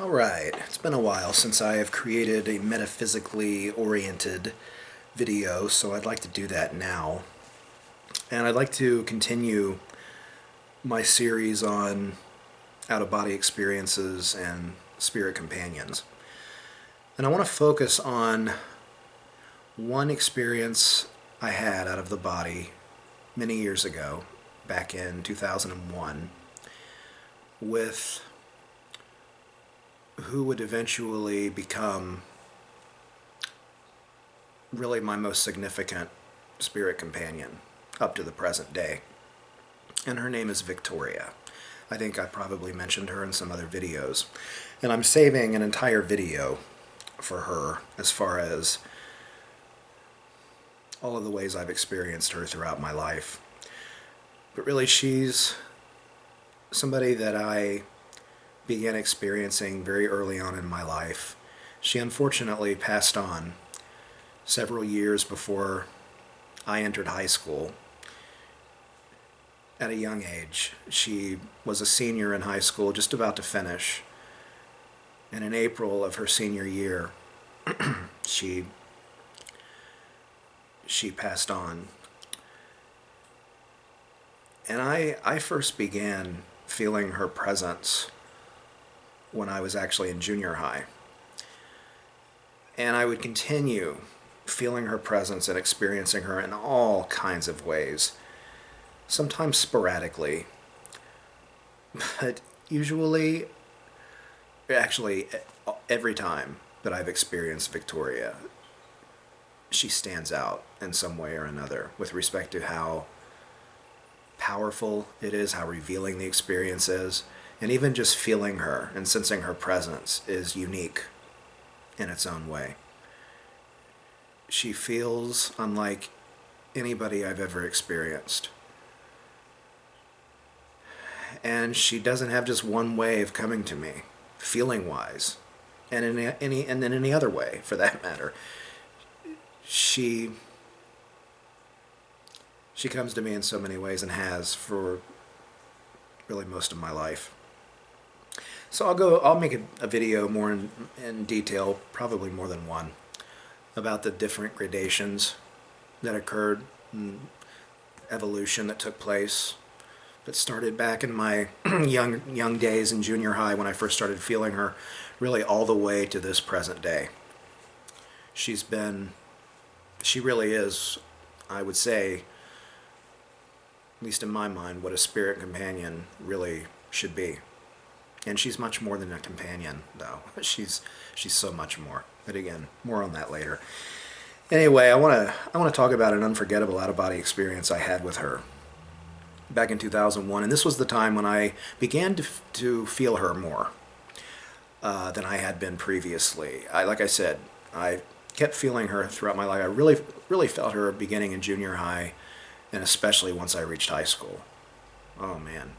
Alright, it's been a while since I have created a metaphysically oriented video, so I'd like to do that now. And I'd like to continue my series on out-of-body experiences and spirit companions. And I want to focus on one experience I had out of the body many years ago, back in 2001, with who would eventually become really my most significant spirit companion up to the present day. And her name is Victoria. I think I probably mentioned her in some other videos. And I'm saving an entire video for her as far as all of the ways I've experienced her throughout my life. But really, she's somebody that I began experiencing very early on in my life. She unfortunately passed on several years before I entered high school. At a young age, she was a senior in high school, just about to finish. And in April of her senior year, she passed on. And I first began feeling her presence when I was actually in junior high. And I would continue feeling her presence and experiencing her in all kinds of ways, sometimes sporadically, but usually, actually, every time that I've experienced Victoria, she stands out in some way or another with respect to how powerful it is, how revealing the experience is. And even just feeling her and sensing her presence is unique in its own way. She feels unlike anybody I've ever experienced. And she doesn't have just one way of coming to me, feeling-wise, and in any other way, for that matter. She comes to me in so many ways and has for really most of my life. So I'll make a video more in detail, probably more than one, about the different gradations that occurred, and evolution that took place, that started back in my young days in junior high when I first started feeling her, really all the way to this present day. She really is, I would say, at least in my mind, what a spirit companion really should be. And she's much more than a companion, though. She's so much more. But again, more on that later. Anyway, I want to talk about an unforgettable out-of-body experience I had with her back in 2001. And this was the time when I began to feel her more than I had been previously. Like I said, I kept feeling her throughout my life. I really felt her beginning in junior high, and especially once I reached high school. Oh, man.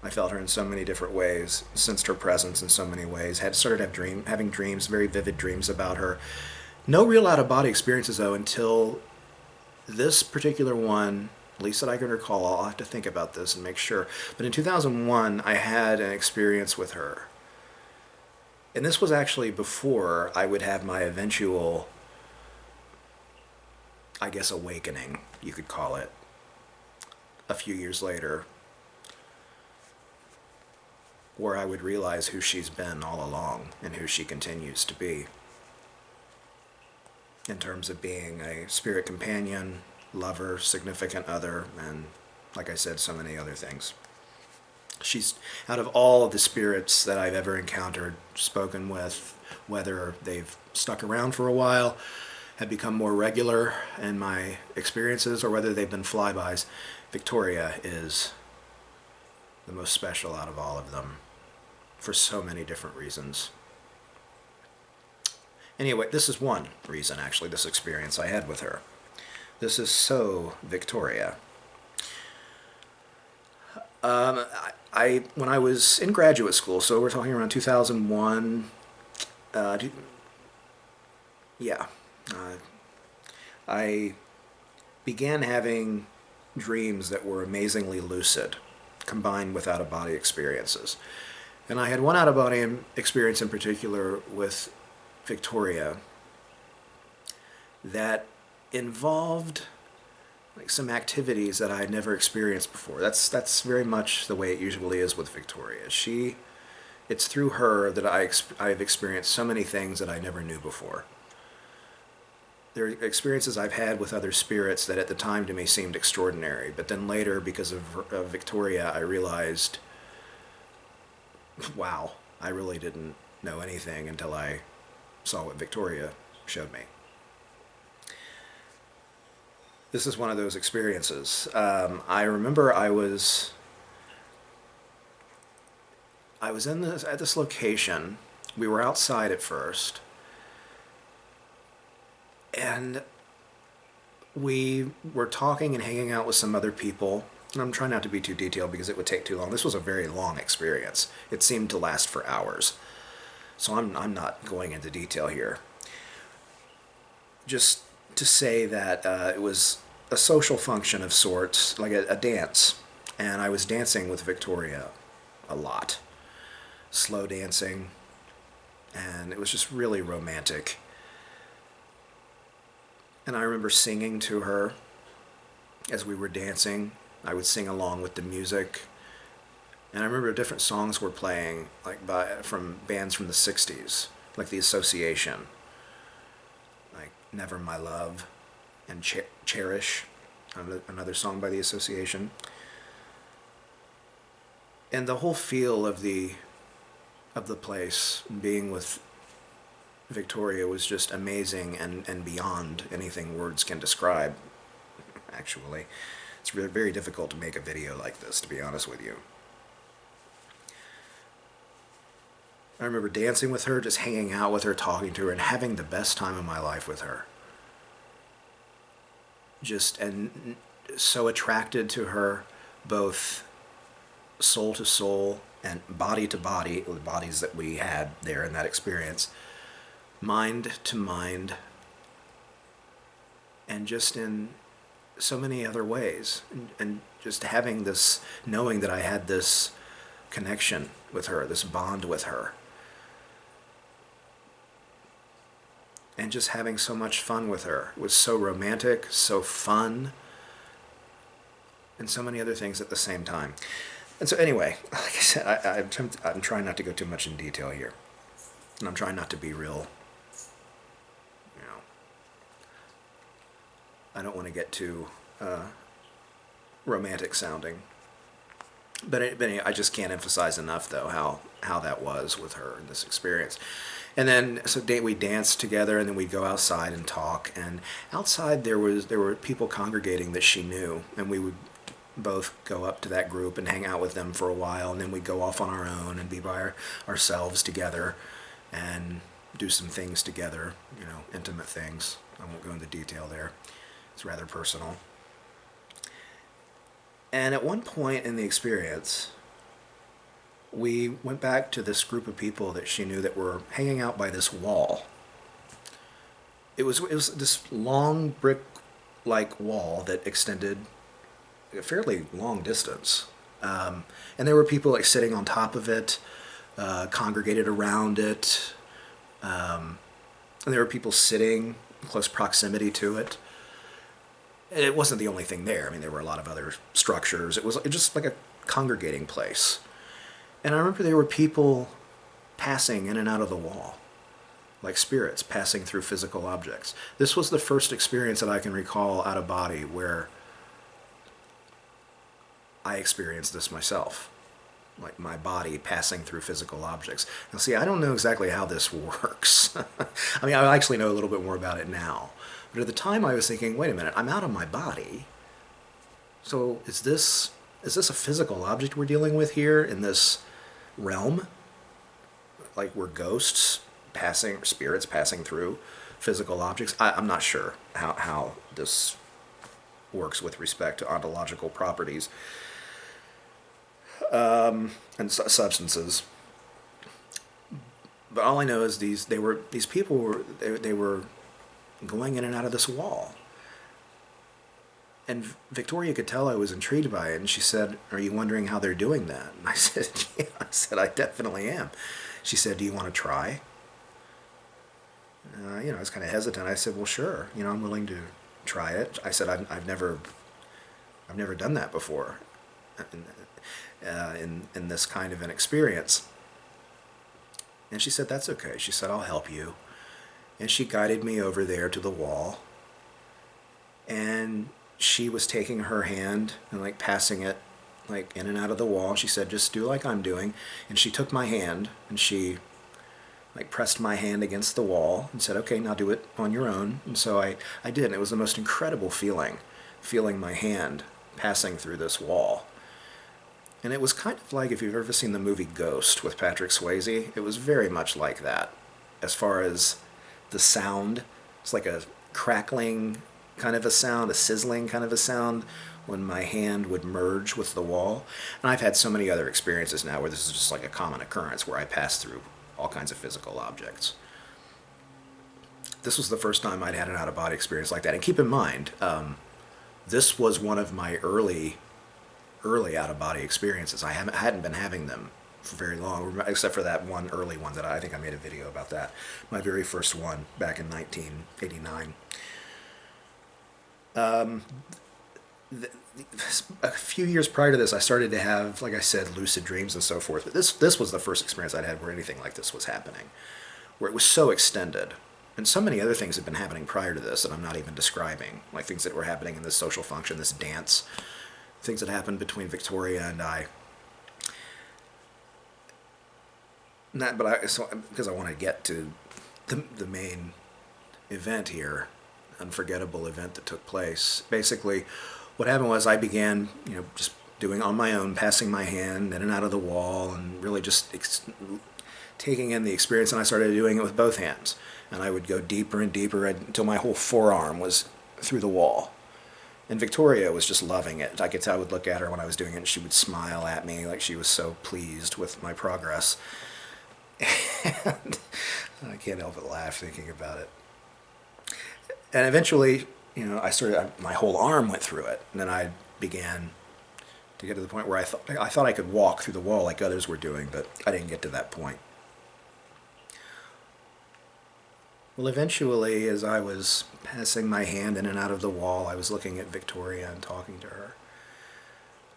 I felt her in so many different ways, sensed her presence in so many ways, started having dreams, very vivid dreams about her. No real out-of-body experiences, though, until this particular one, at least that I can recall. I'll have to think about this and make sure. But in 2001, I had an experience with her. And this was actually before I would have my eventual, I guess, awakening, you could call it, a few years later, where I would realize who she's been all along and who she continues to be in terms of being a spirit companion, lover, significant other, and, like I said, so many other things. She's, out of all of the spirits that I've ever encountered, spoken with, whether they've stuck around for a while, have become more regular in my experiences, or whether they've been flybys, Victoria is the most special out of all of them, for so many different reasons. Anyway, this is one reason, actually, this experience I had with her. This is so Victoria. When I was in graduate school, so we're talking around 2001, I began having dreams that were amazingly lucid, combined with out-of-body experiences. And I had one out-of-body experience in particular with Victoria that involved like some activities that I had never experienced before. That's very much the way it usually is with Victoria. It's through her that I've experienced so many things that I never knew before. There are experiences I've had with other spirits that at the time to me seemed extraordinary, but then later, because of Victoria, I realized, wow, I really didn't know anything until I saw what Victoria showed me. This is one of those experiences. I remember I was at this location. We were outside at first, and we were talking and hanging out with some other people. And I'm trying not to be too detailed because it would take too long. This was a very long experience. It seemed to last for hours. So I'm not going into detail here. Just to say that it was a social function of sorts, like a dance. And I was dancing with Victoria a lot. Slow dancing. And it was just really romantic. And I remember singing to her as we were dancing. I would sing along with the music. And I remember different songs were playing, like from bands from the 60s, like The Association, like Never My Love, and Cherish, another song by The Association. And the whole feel of the place, being with Victoria, was just amazing and beyond anything words can describe, actually. It's really very difficult to make a video like this, to be honest with you. I remember dancing with her, just hanging out with her, talking to her, and having the best time of my life with her. And so attracted to her, both soul to soul and body to body, the bodies that we had there in that experience, mind to mind, and just in so many other ways. And just having this, knowing that I had this connection with her, this bond with her. And just having so much fun with her. It was so romantic, so fun, and so many other things at the same time. And so anyway, like I said, I'm trying not to go too much in detail here. And I'm trying not to be real, I don't want to get too romantic sounding. But anyway, I just can't emphasize enough, though, how that was with her in this experience. And then, so we danced together, and then we'd go outside and talk. And outside there were people congregating that she knew, and we would both go up to that group and hang out with them for a while, and then we'd go off on our own and be by ourselves together and do some things together, intimate things. I won't go into detail there. It's rather personal. And at one point in the experience, we went back to this group of people that she knew that were hanging out by this wall. It was this long brick-like wall that extended a fairly long distance. And there were people like sitting on top of it, congregated around it. And there were people sitting in close proximity to it. And it wasn't the only thing there. I mean, there were a lot of other structures. It was just like a congregating place. And I remember there were people passing in and out of the wall, like spirits passing through physical objects. This was the first experience that I can recall out of body where I experienced this myself, like my body passing through physical objects. Now, see, I don't know exactly how this works. I mean, I actually know a little bit more about it now. But at the time I was thinking, wait a minute, I'm out of my body. So is this a physical object we're dealing with here in this realm? Like we're ghosts passing, spirits passing through physical objects? I'm not sure how this works with respect to ontological properties and substances. But all I know is these people were going in and out of this wall. And Victoria could tell I was intrigued by it, and she said, "Are you wondering how they're doing that?" And I said, "Yeah." I said, "I definitely am." She said, "Do you want to try?" I was kind of hesitant. I said, "Well, sure. I'm willing to try it." I said, I've never done that before, in this kind of an experience." And she said, "That's okay." She said, "I'll help you." And she guided me over there to the wall, and she was taking her hand and like passing it like in and out of the wall. She said, "Just do like I'm doing." And she took my hand and she like pressed my hand against the wall and said, "Okay, now do it on your own." And so I did, and it was the most incredible feeling my hand passing through this wall. And it was kind of like, if you've ever seen the movie Ghost with Patrick Swayze, it was very much like that. As far as the sound, it's like a crackling kind of a sound, a sizzling kind of a sound when my hand would merge with the wall. And I've had so many other experiences now where this is just like a common occurrence where I pass through all kinds of physical objects. This was the first time I'd had an out-of-body experience like that. And keep in mind, this was one of my early out-of-body experiences. I hadn't been having them for very long, except for that one early one that I think I made a video about that. My very first one back in 1989. A few years prior to this, I started to have, like I said, lucid dreams and so forth. But this was the first experience I'd had where anything like this was happening, where it was so extended. And so many other things had been happening prior to this that I'm not even describing, like things that were happening in this social function, this dance, things that happened between Victoria and I. Because I want to get to the main event here, unforgettable event that took place. Basically, what happened was I began, just doing on my own, passing my hand in and out of the wall, and really just taking in the experience. And I started doing it with both hands, and I would go deeper and deeper until my whole forearm was through the wall. And Victoria was just loving it. I could tell. I would look at her when I was doing it, and she would smile at me like she was so pleased with my progress. And I can't help but laugh thinking about it. And eventually, my whole arm went through it, and then I began to get to the point where I thought I could walk through the wall like others were doing, but I didn't get to that point. Well, eventually, as I was passing my hand in and out of the wall, I was looking at Victoria and talking to her.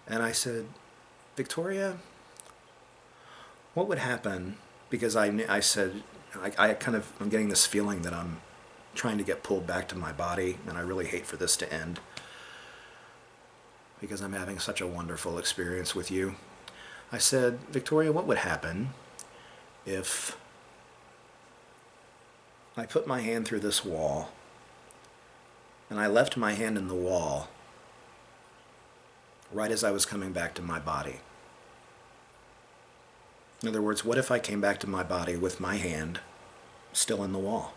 And I said, "Victoria, what would happen?" Because I said, I'm getting this feeling that I'm trying to get pulled back to my body, and I really hate for this to end because I'm having such a wonderful experience with you. I said, "Victoria, what would happen if I put my hand through this wall and I left my hand in the wall right as I was coming back to my body?" In other words, what if I came back to my body with my hand still in the wall?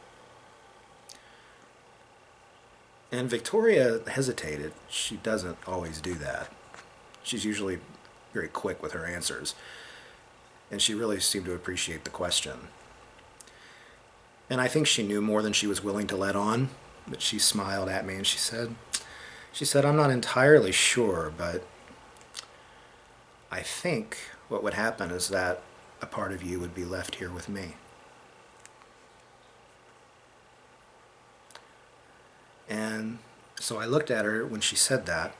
And Victoria hesitated. She doesn't always do that. She's usually very quick with her answers. And she really seemed to appreciate the question. And I think she knew more than she was willing to let on, but she smiled at me and she said, "I'm not entirely sure, but I think what would happen is that a part of you would be left here with me." And so I looked at her when she said that,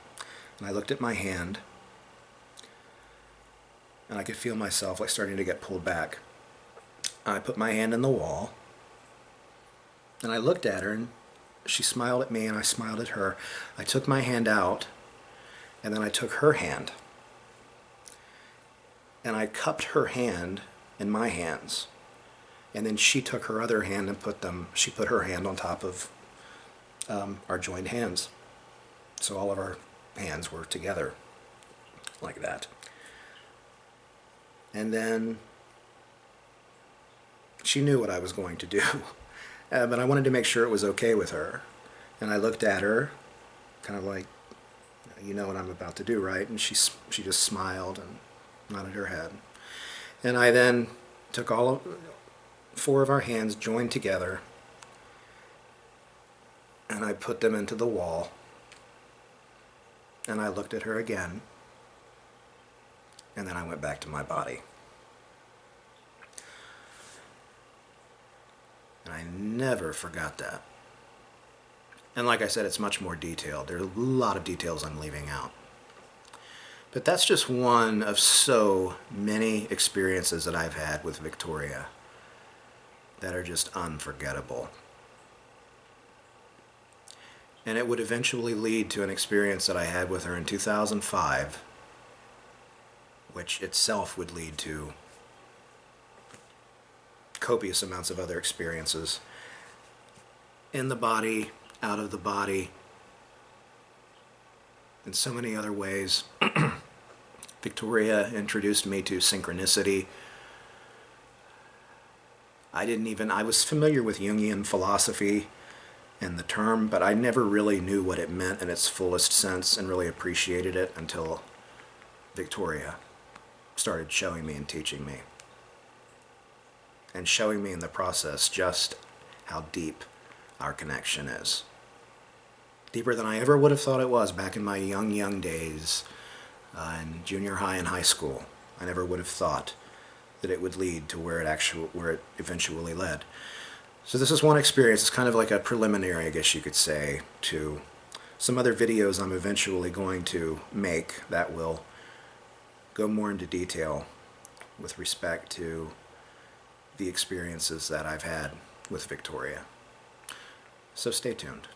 and I looked at my hand, and I could feel myself like starting to get pulled back. I put my hand in the wall, and I looked at her, and she smiled at me, and I smiled at her. I took my hand out, and then I took her hand, and I cupped her hand in my hands, and then she took her other hand and she put her hand on top of our joined hands. So all of our hands were together like that. And then she knew what I was going to do, but I wanted to make sure it was okay with her. And I looked at her, kind of like, "You know what I'm about to do, right?" And she just smiled and nodded her head. And I then took all 4 of our hands joined together, and I put them into the wall. and I looked at her again, and then I went back to my body. And I never forgot that. And like I said, it's much more detailed. There are a lot of details I'm leaving out. But that's just one of so many experiences that I've had with Victoria that are just unforgettable. And it would eventually lead to an experience that I had with her in 2005, which itself would lead to copious amounts of other experiences in the body, out of the body, in so many other ways. Victoria introduced me to synchronicity. I was familiar with Jungian philosophy and the term, but I never really knew what it meant in its fullest sense and really appreciated it until Victoria started showing me and teaching me. And showing me in the process just how deep our connection is. Deeper than I ever would have thought it was back in my young days in junior high and high school. I never would have thought that it would lead to where it eventually led. So this is one experience. It's kind of like a preliminary, I guess you could say, to some other videos I'm eventually going to make that will go more into detail with respect to the experiences that I've had with Victoria. So stay tuned.